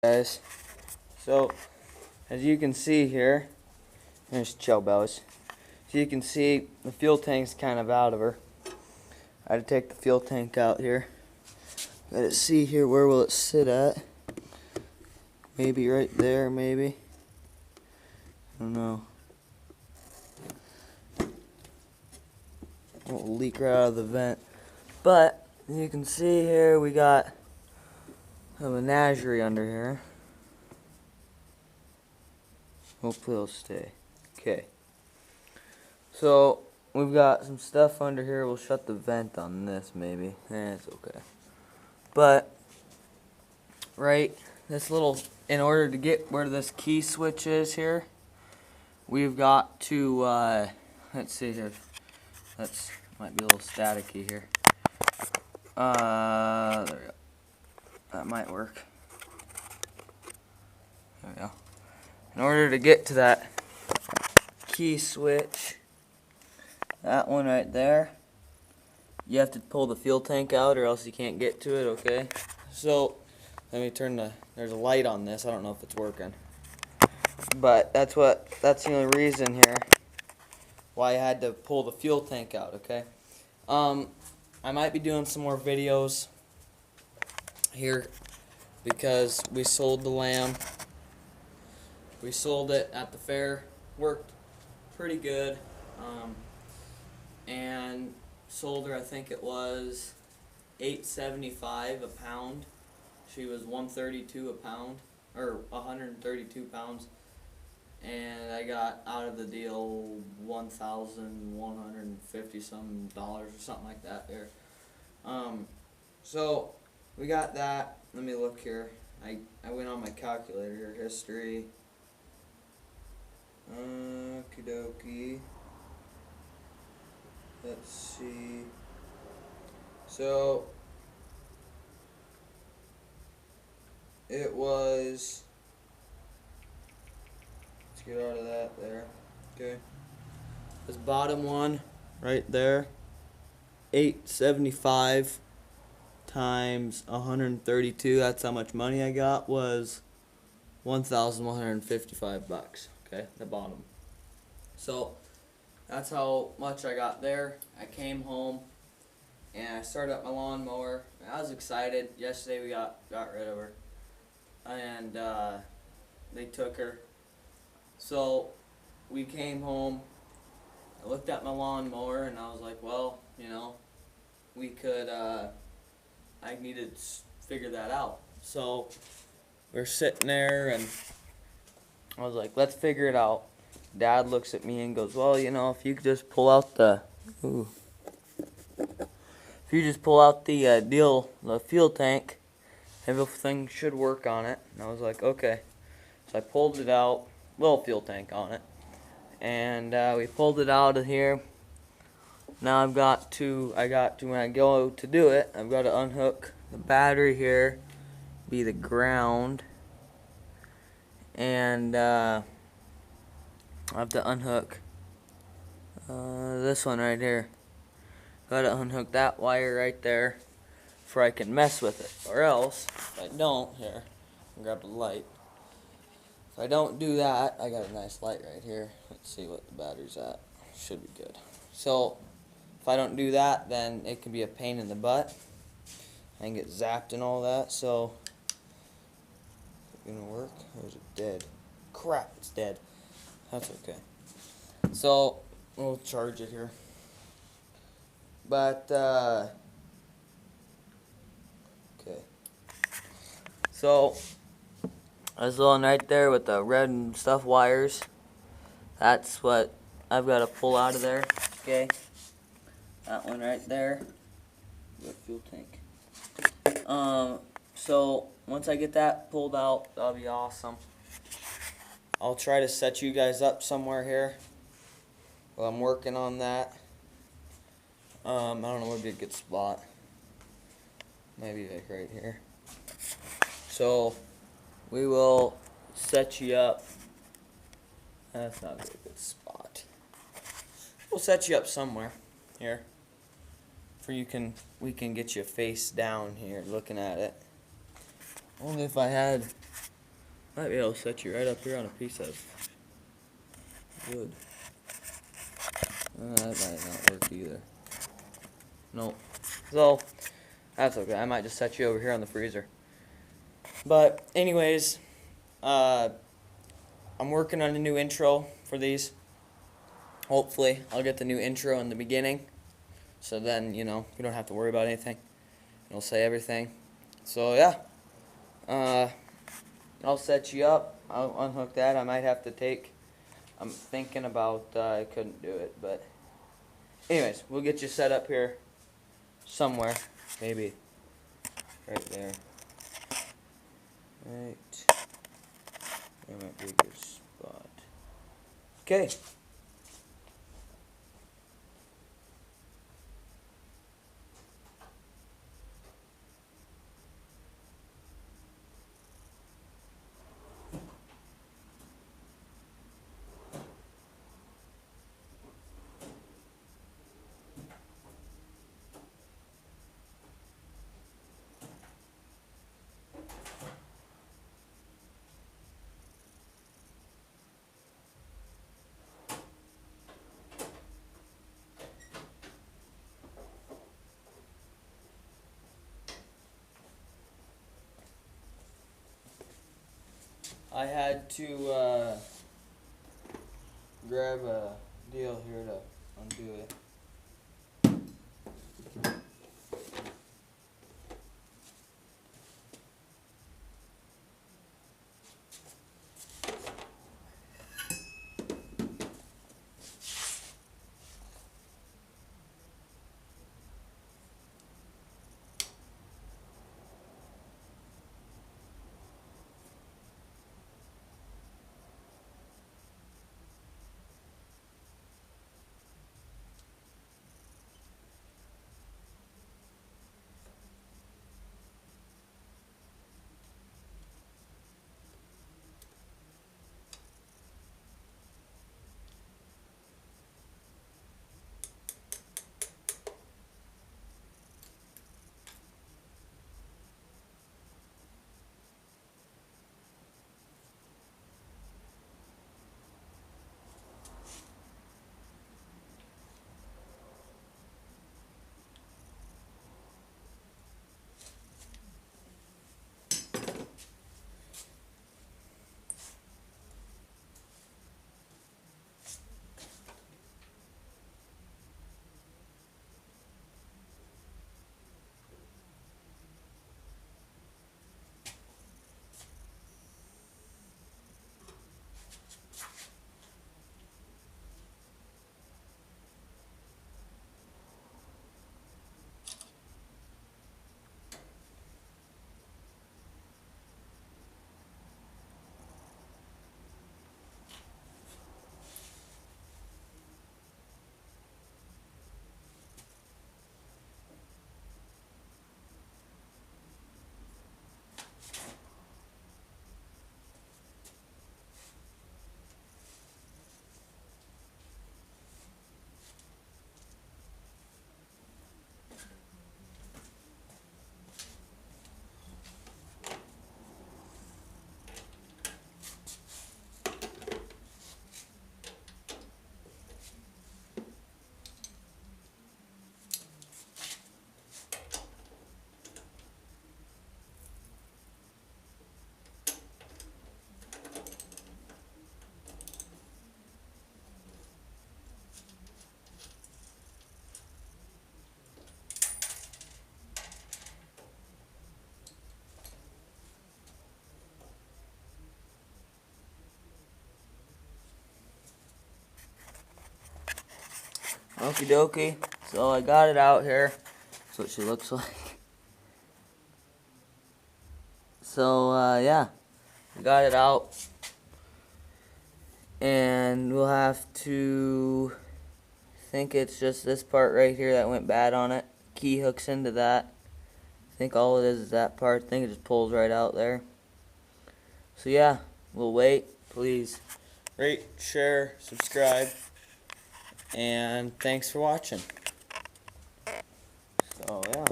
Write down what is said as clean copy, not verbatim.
Guys, so as you can see here, there's Chow Bells. So you can see the fuel tank's kind of out of her. I had to take the fuel tank out here. Let it see here, where will it sit at? Maybe right there, maybe. I don't know. Won't leak right out of the vent. But you can see here we got a menagerie under here. Hopefully it'll stay. Okay. So we've got some stuff under here. We'll shut the vent on this maybe. It's okay. But right, this little, in order to get where this key switch is here, we've got to let's see here. That's might be a little staticky here. There we go. That might work. There we go. In order to get to that key switch, that one right there, you have to pull the fuel tank out or else you can't get to it, okay? So, let me turn there's a light on this. I don't know if it's working. But that's the only reason here why I had to pull the fuel tank out, okay? I might be doing some more videos here because we sold the lamb. We sold it at the fair. Worked pretty good. And sold her, I think it was $8.75 a pound. She was $132 a pound, or 132 pounds. And I got out of the deal $1,150 some dollars or something like that there. So we got that. Let me look here. I went on my calculator here. History. Okie dokie. Let's see. So it was. Let's get out of that there. Okay. This bottom one right there, 875 times 132. That's how much money I got, was $1,155. Okay, the bottom. So that's how much I got there. I came home and I started up my lawnmower. I was excited. Yesterday we got rid of her, and they took her. So we came home. I looked at my lawnmower and I was like, well, you know, we could. I needed to figure that out. So we're sitting there and I was like, let's figure it out. Dad looks at me and goes, well, you know, if you could just pull out the, the fuel tank, everything should work on it. And I was like, okay. So I pulled it out, little fuel tank on it, and we pulled it out of here. Now I got to, when I go to do it, I've got to unhook the battery here, be the ground, and I have to unhook this one right here. Gotta unhook that wire right there before I can mess with it. Or else, if I don't, here, I'll grab the light. If I don't do that, I got a nice light right here. Let's see what the battery's at. Should be good. So, if I don't do that, then it can be a pain in the butt. I can get zapped and all that, so is it gonna work or is it dead? Crap, it's dead. That's okay. So we'll charge it here. But okay. So I was on right there with the red and stuff wires. That's what I've got to pull out of there. Okay. That one right there. The fuel tank. So once I get that pulled out, that'll be awesome. I'll try to set you guys up somewhere here while I'm working on that. I don't know what would be a good spot. Maybe like right here. So we will set you up. That's not a very good spot. We'll set you up somewhere here. We can get you face down here looking at it. Only if I had Might be able to set you right up here on a piece of wood. That might not work either. Nope. So, that's okay. I might just set you over here on the freezer. But, anyways, I'm working on a new intro for these. Hopefully, I'll get the new intro in the beginning. So then, you know, you don't have to worry about anything. It'll say everything. So, yeah. I'll set you up. I'll unhook that. I might have to take... I'm thinking about... I couldn't do it, but... Anyways, we'll get you set up here somewhere. Maybe right there. Right. That might be a good spot. Okay. I had to grab a deal here to undo it. Okie dokie. So I got it out here. That's what she looks like. So, yeah. I got it out. And we'll have to... I think it's just this part right here that went bad on it. Key hooks into that. I think all it is that part. I think it just pulls right out there. So, yeah. We'll wait. Please rate, share, subscribe. And thanks for watching. So, yeah.